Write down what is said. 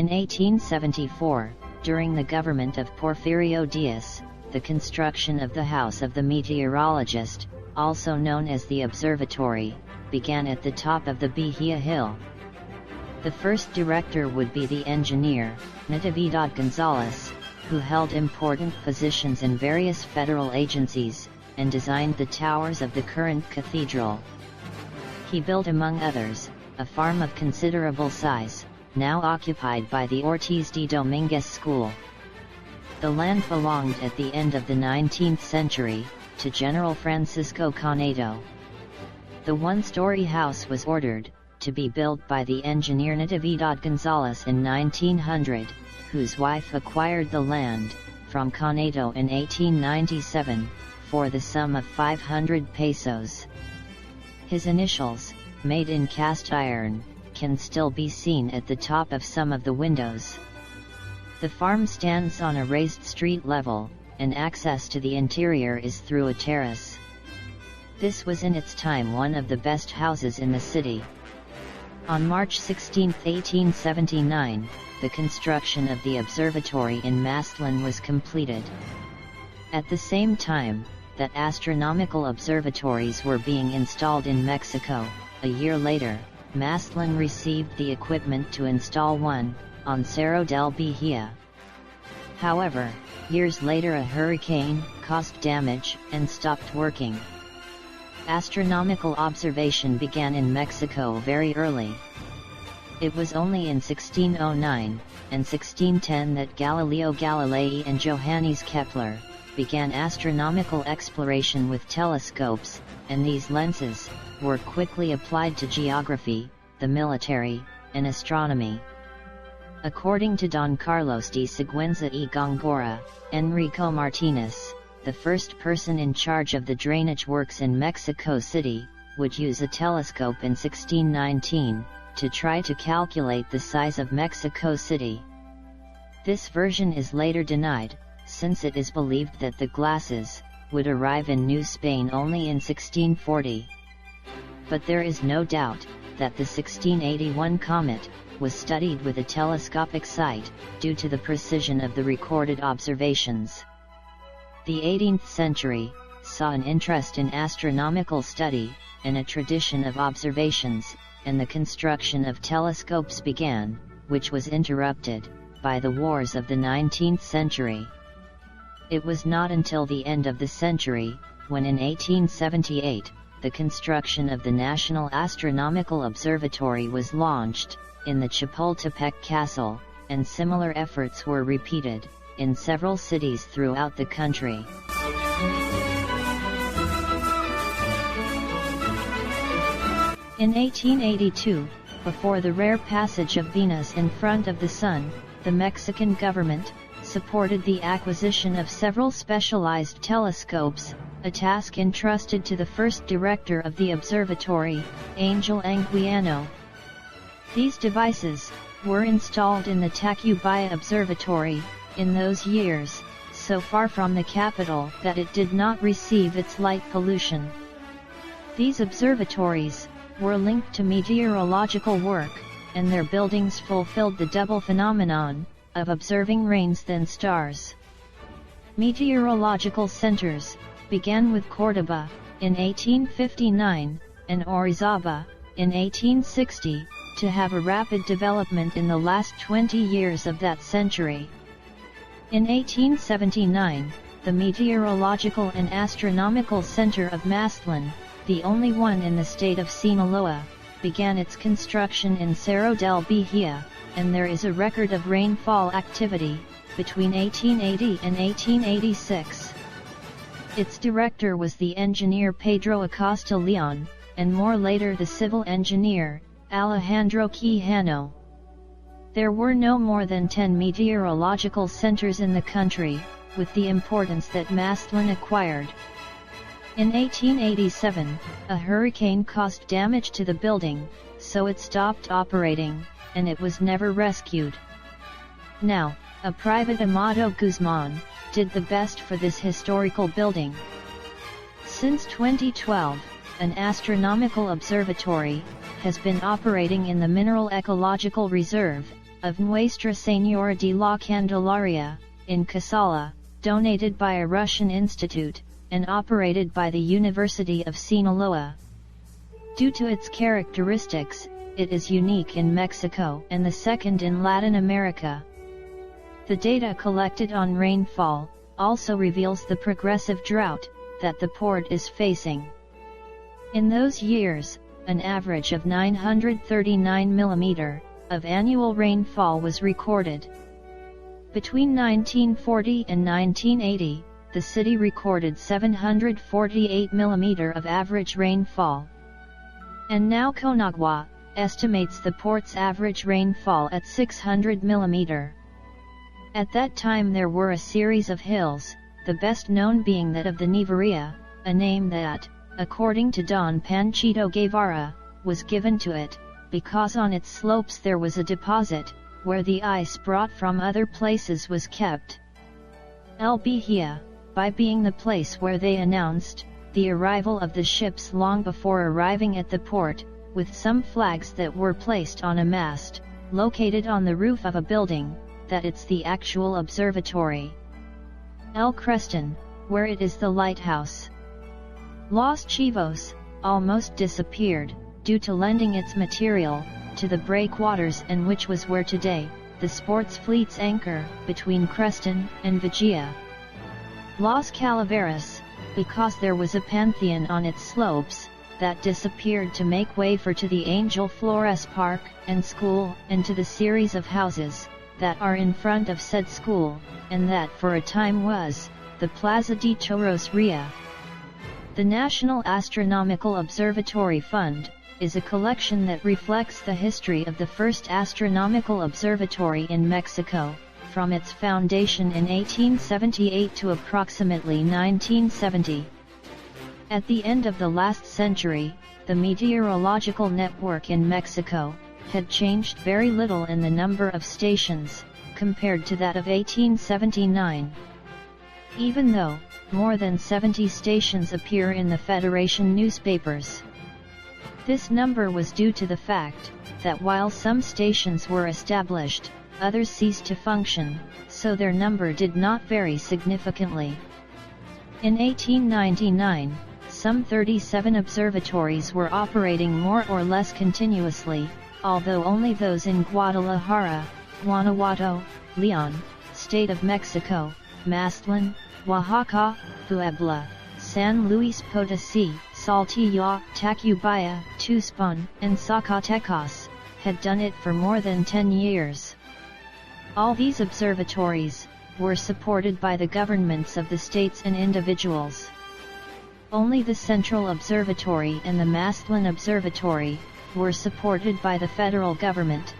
In 1874, during the government of Porfirio Diaz, the construction of the House of the Meteorologist, also known as the Observatory, began at the top of the Bahia Hill. The first director would be the engineer, Natividad Gonzalez, who held important positions in various federal agencies, and designed the towers of the current cathedral. He built, among others, a farm of considerable size, now occupied by the Ortiz de Dominguez School. The land belonged at the end of the 19th century, to General Francisco Canedo. The one-story house was ordered to be built by the engineer Natividad Gonzalez in 1900, whose wife acquired the land from Canedo in 1897, for the sum of 500 pesos. His initials, made in cast iron, can still be seen at the top of some of the windows. The farm stands on a raised street level, and access to the interior is through a terrace. This was in its time one of the best houses in the city. On March 16, 1879, the construction of the observatory in Mazatlan was completed. At the same time that astronomical observatories were being installed in Mexico, a year later, Mazatlan received the equipment to install one, on Cerro del Bahia. However, years later a hurricane caused damage and stopped working. Astronomical observation began in Mexico very early. It was only in 1609 and 1610 that Galileo Galilei and Johannes Kepler began astronomical exploration with telescopes, and these lenses were quickly applied to geography, the military, and astronomy. According to Don Carlos de Sigüenza y Góngora, Enrico Martinez, the first person in charge of the drainage works in Mexico City, would use a telescope in 1619, to try to calculate the size of Mexico City. This version is later denied, since it is believed that the glasses would arrive in New Spain only in 1640. But there is no doubt that the 1681 comet was studied with a telescopic sight, due to the precision of the recorded observations. The 18th century saw an interest in astronomical study, and a tradition of observations, and the construction of telescopes began, which was interrupted by the wars of the 19th century. It was not until the end of the century, when in 1878, the construction of the National Astronomical Observatory was launched, in the Chapultepec Castle, and similar efforts were repeated in several cities throughout the country. In 1882, before the rare passage of Venus in front of the Sun, the Mexican government supported the acquisition of several specialized telescopes, a task entrusted to the first director of the observatory, Angel Anguiano. These devices were installed in the Tacubaya Observatory in those years, so far from the capital that it did not receive its light pollution. These observatories were linked to meteorological work, and their buildings fulfilled the double phenomenon of observing rains then stars. Meteorological centers began with Córdoba in 1859 and Orizaba in 1860, to have a rapid development in the last 20 years of that century. In 1879, the Meteorological and Astronomical Center of Mazatlan, the only one in the state of Sinaloa, began its construction in Cerro del Bahia, and there is a record of rainfall activity between 1880 and 1886. Its director was the engineer Pedro Acosta Leon, and more later the civil engineer, Alejandro Quijano. There were no more than 10 meteorological centers in the country, with the importance that Mazatlan acquired. In 1887, a hurricane caused damage to the building, so it stopped operating, and it was never rescued. Now, a private Amado Guzman did the best for this historical building. Since 2012, an astronomical observatory has been operating in the Mineral Ecological Reserve, of Nuestra Señora de la Candelaria, in Casala, donated by a Russian institute, and operated by the University of Sinaloa. Due to its characteristics, it is unique in Mexico and the second in Latin America. The data collected on rainfall also reveals the progressive drought that the port is facing. In those years, an average of 939 mm of annual rainfall was recorded. Between 1940 and 1980, the city recorded 748 mm of average rainfall. And now Conagua estimates the port's average rainfall at 600 mm. At that time there were a series of hills, the best known being that of the Nevaria, a name that, according to Don Panchito Guevara, was given to it, because on its slopes there was a deposit, where the ice brought from other places was kept. El Vigía, by being the place where they announced the arrival of the ships long before arriving at the port, with some flags that were placed on a mast, located on the roof of a building, that it's the actual observatory. El Creston, where it is the lighthouse. Los Chivos, almost disappeared, due to lending its material to the breakwaters, and which was where today, the sports fleets anchor, between Creston and Vigía. Los Calaveras, because there was a pantheon on its slopes, that disappeared to make way for to the Angel Flores Park and School, and to the series of houses that are in front of said school, and that for a time was the Plaza de Toros Ria. The National Astronomical Observatory Fund is a collection that reflects the history of the first astronomical observatory in Mexico, from its foundation in 1878 to approximately 1970. At the end of the last century, the meteorological network in Mexico had changed very little in the number of stations, compared to that of 1879. Even though more than 70 stations appear in the Federation newspapers. This number was due to the fact that while some stations were established, others ceased to function, so their number did not vary significantly. In 1899, some 37 observatories were operating more or less continuously, although only those in Guadalajara, Guanajuato, León, State of Mexico, Mazatlan, Oaxaca, Puebla, San Luis Potosí, Saltillo, Tacubaya, Tuxpan, and Zacatecas had done it for more than 10 years. All these observatories were supported by the governments of the states and individuals. Only the Central Observatory and the Mazatlan Observatory were supported by the federal government.